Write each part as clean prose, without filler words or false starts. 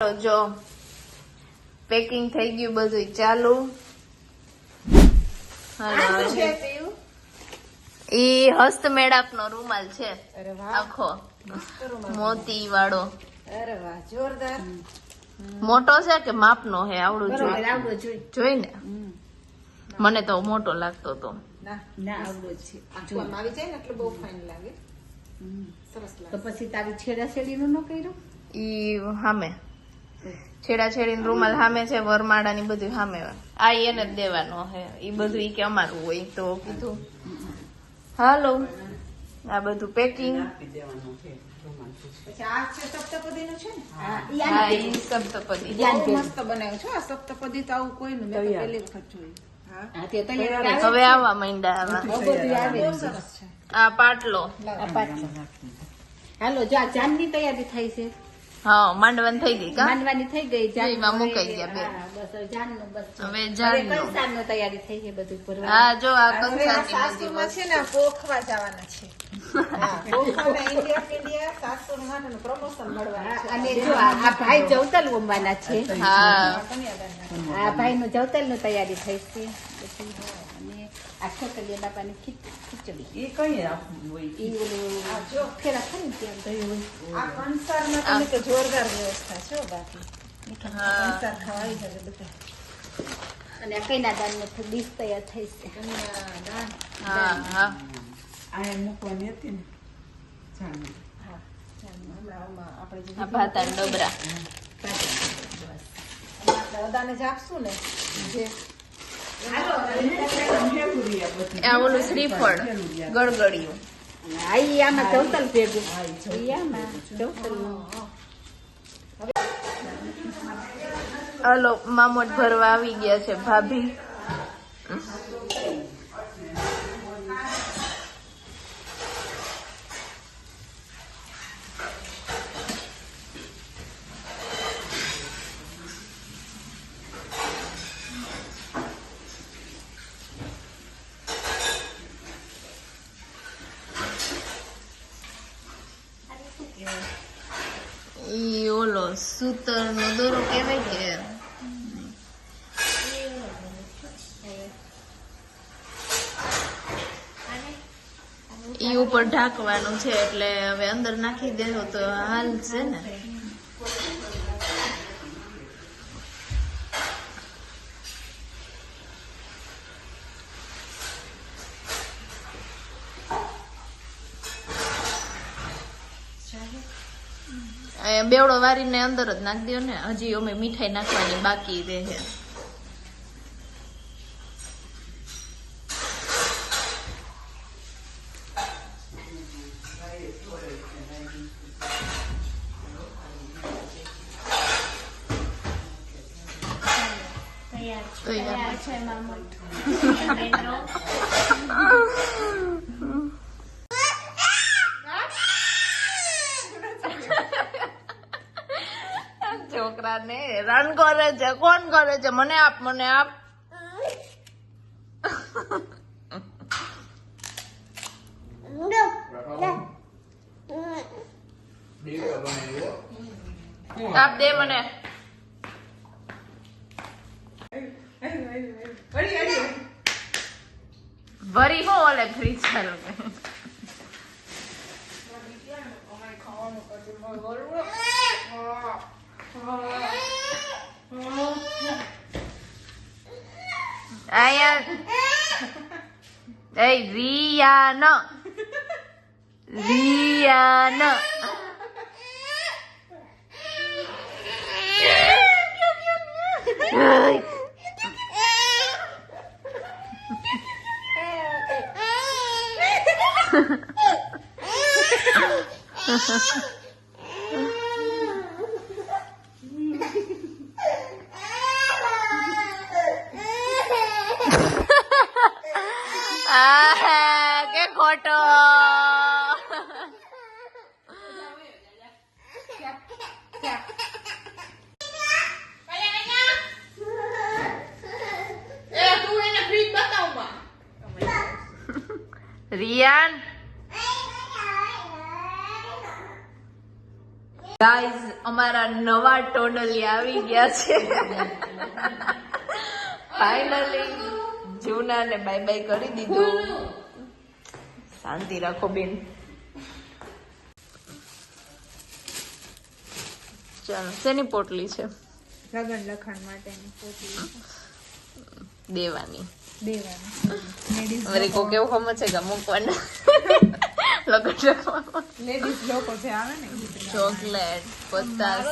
તો જો પેકિંગ થઈ ગયું બધું ચાલુ. ઈ હસ્તમેળાપ નો રૂમાલ છે આખો મોતી વાળો. અરે વાહ, જોરદાર. મોટો છે કે માપ નો હે? આવડું જોઈ ને મને તો મોટો લાગતો હતો. ના આવડો છે. આખું આવી જાય ને એટલે બહુ ફાઇન લાગે. સરસ લાગે. તો પછી તારી છેડા છેડીનું ન કર્યું? ઈ સામે છેડા છેડીને રૂમાલ સામે છે, વરમાળા ની બધું સામે. આ એને જ દેવાનો હે. ઈ બધું ઈ કે અમારું હોય. તો કીધું હાલો આ બધું પેકિંગ. પછી આ છે સપ્તપદીનું છે ને? હા ઈ સપ્તપદી બહુ મસ્ત બનાવ્યું છે. આ સપ્તપદી તો આવું કોઈ નું મેં તો પહેલી વખત જોયું. હા તે તૈયાર હવે આવવા માંડ્યા આવા. બહુ સરસ છે. આ પાટલો. હાલો જા જાનની તૈયારી થાય છે. હા માંડવાની થઈ ગઈ કા? માંડવાની થઈ ગઈ. એમાં મુકાઈ ગયા બે. બસ જાનનું બસ. હવે જાનનું. કંસારનું તૈયારી થઈ છે બધું પૂરવા. હા જો આ કંસારની સાસુમાં છે ને પોખવા જવાના છે. હા પોખવાના ઇન્ડિયા સાસુ માટેનું પ્રમોશન મળવાનું છે. અને જો આ ભાઈ જવતલ ઉમવાના છે. હા આ ભાઈ નું જવતલ નું તૈયારી થઈ છે. અને આ છોકરીયા બાપાની ખીચડી એ કઈ રાખવું હોય ઈ ઓલું આ જો ફેરા ખરી ત્યાં ગયું હોય. આ કંસારમાં તમે તો જોરદાર વ્યવસ્થા છે બાકી. કંસાર ખવાઈ જશે બધા. અને આ કઈના દાન નો ડીશ તૈયાર થઈ છે. દાન હા હા આ મૂકવાની હતી ને જાણ. હા હમણાં આપણે આ ભાતા ડબરા આપણે અદાને જ આપશું ને જે આ ઓલું શ્રીફળ ગળગળિયું. આમાં જવતલ ભેગું આમાં જવતલ. હાલો મામોટ ભરવા આવી ગયા છે ભાભી. ઈ ઓલો સૂતર નો દોરો કેવાય કે ઈ ઉપર ઢાંકવાનું છે એટલે હવે અંદર નાખી દેવો તો હાલ છે ને. બેવડો વારીને અંદર જ નાખ દો ને. હજી અમે મીઠાઈ નાખવાની બાકી રહે છે. તૈયાર છે મામોટ. છોકરા ને રન કરે છે. કોણ કરે છે? મને આપ મને આપ. આપ દે મને. ભરી હો ઓલે ફ્રીજ ચાલુ. રિયાન રિયાન કે ખોટો. રિયાન ગાઈઝ અમારા નવા ટોનલી આવી ગયા છે ફાઇનલી જૂના ને બાય બાય કરી દીધું. શાંતિ રાખો બેન. ચાલો શેની પોટલી છે? લગન લખાણ માટેની પોટલી દેવાની. દેવાની વરી કો કેવું ખમ છે કે મૂકવાના લગન રાખવામાં. લેડીઝ લોકો જે આવે ને ચોકલેટ પચાસ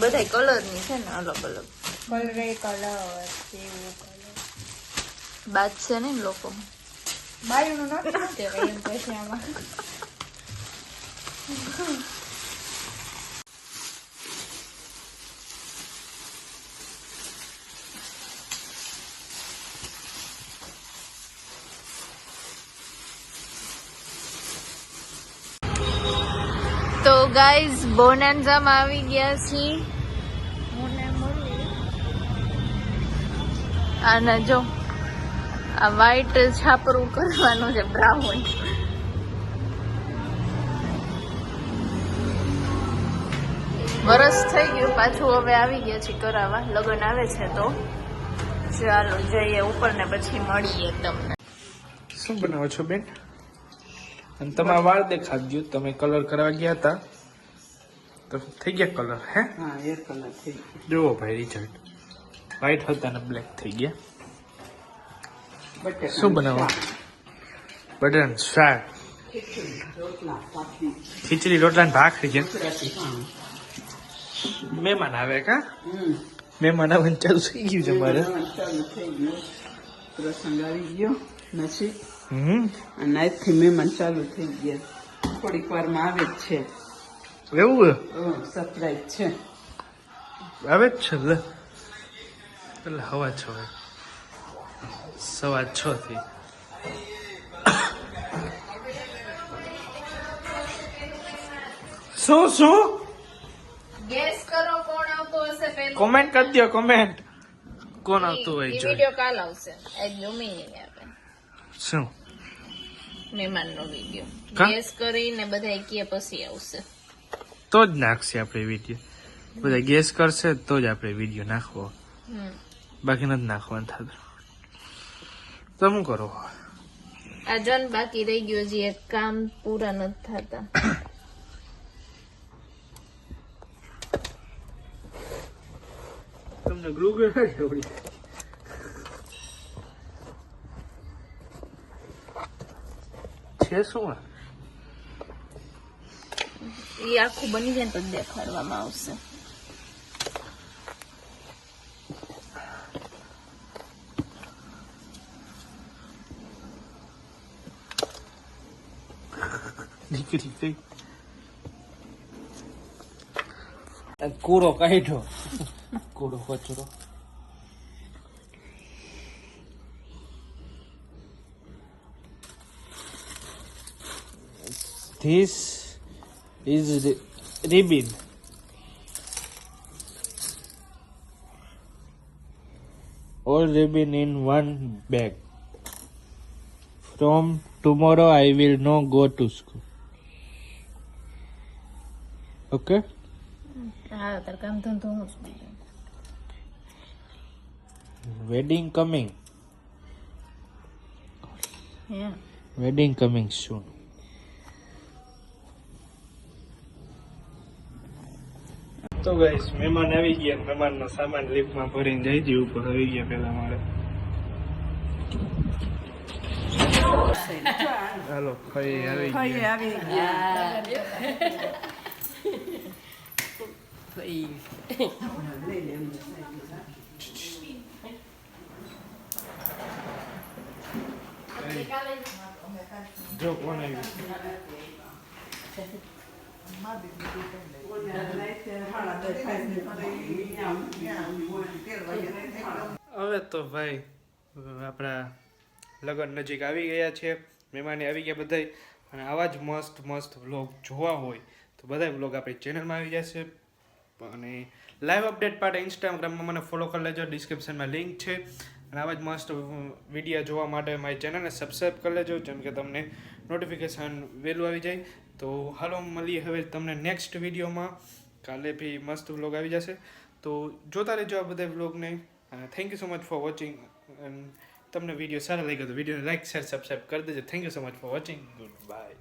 બધા કલર ની છે ને અલગ અલગ કલરે કલર કેવું કલર બાદ છે ને લોકો બાયુનું નથી કહેવાય એમ પછી આમાં તો ગાઈઝ બોનાન્ઝામાં આવી ગયા છીએ. અને જો આ વ્હાઈટ છાપરું કરવાનું છે બ્રાઉન. વરસ થઈ ગયું પાછું હવે આવી ગયા છે કરાવવા. લગ્ન આવે છે તો ચાલો જઈએ ઉપર ને પછી મળીએ તમને. શું બનાવો છો બેન? અને તમારા વાળ દેખાડજો. તમે કલર કરવા ગયા હતા તો થઈ ગયા કલર? હે હા, એ કલર થઈ ગયો. જુઓ ભાઈ રિઝલ્ટ. વ્હાઈટ હતા ને બ્લેક થઈ ગયા. શું બનાવો? બટાકાનું શાક, રોટલા, પાપડી, ખીચડી, રોટલા ને ભાખરી છે. ગુજરાતી પાણી. મહેમાન આવે કા? મહેમાન આવવાનું ચાલુ થઈ ગયું છે મારે. ચાલુ થઈ ગયું. પ્રસંગ આવી ગયો નસીબ. હમ અને આજથી મહેમાન ચાલુ થઈ ગયા. થોડીક વારમાં આવે જ છે. એવું સરપ્રાઈઝ છે. આવે જ છે. લે એટલે હવા 6 6:15 થી. શું ગેસ કરો કોણ આવતો હશે પેલું. કોમેન્ટ કરી દો. કોમેન્ટ કોણ આવતું હોય જોઈ. વિડિયો કાલ આવશે. આજ જમી નહીં આપે શું મહેમાનનો વિડિયો. કા? ગેસ કરીને બધા કે પછી આવશે. તો જ નાખશે આપણે વિડીયો. બધા ગેસ કરશે તો જ આપણે વિડીયો નાખવો. બાકી નથી નાખવાનું થતું. તો શું કરો? આ જન બાકી રહી ગયો છે. એક કામ પૂરા નથી થતા. તમને ગ્લુ ગન છે શું? એ આખું બની જાય ને તો જ દેખાડવામાં આવશે. દીકરી કઈ કૂડો કાઢ્યો. કૂડો કચરો. This is ribbon. All ribbon in one bag. From tomorrow I will not go to school. Okay? હા તાર કામ ધંધો હું જ નહીં. Wedding coming. હે Wedding coming soon. તો ગાઈસ મહેમાન આવી ગયા. મહેમાનનો સામાન લિફ્ટમાં ભરીને જઈ દઈએ. ઉપર આવી ગયા પેલા મારે. હાલો ફરી આવી ગયા. જો કોણ હવે તો ભાઈ આપણા લગ્ન નજીક આવી ગયા છે. મહેમાને આવી ગયા બધાય. અને આવા જ મસ્ત મસ્ત વ્લોગ જોવા હોય તો બધાય વ્લોગ આપણી ચેનલમાં આવી જશે. અને લાઈવ અપડેટ માટે ઇન્સ્ટાગ્રામમાં મને ફોલો કરી લેજો. ડિસ્ક્રિપ્શનમાં લિંક છે. અને આવા જ મસ્ત વિડીયો જોવા માટે મારી ચેનલને સબસ્ક્રાઈબ કરી લેજો જેમ કે તમને નોટિફિકેશન વહેલું આવી જાય. તો હાલો મળીએ હવે તમને નેક્સ્ટ વિડીયોમાં. કાલે બી મસ્ત વ્લોગ આવી જશે, તો જોતા રહેજો આ બધા વ્લોગને. Thank you so much for watching. તમને વિડીયો સારા લાગ્યો તો વિડીયોને લાઈક શેર સબસ્ક્રાઈબ કરી દેજો. Thank you so much for watching. Good bye.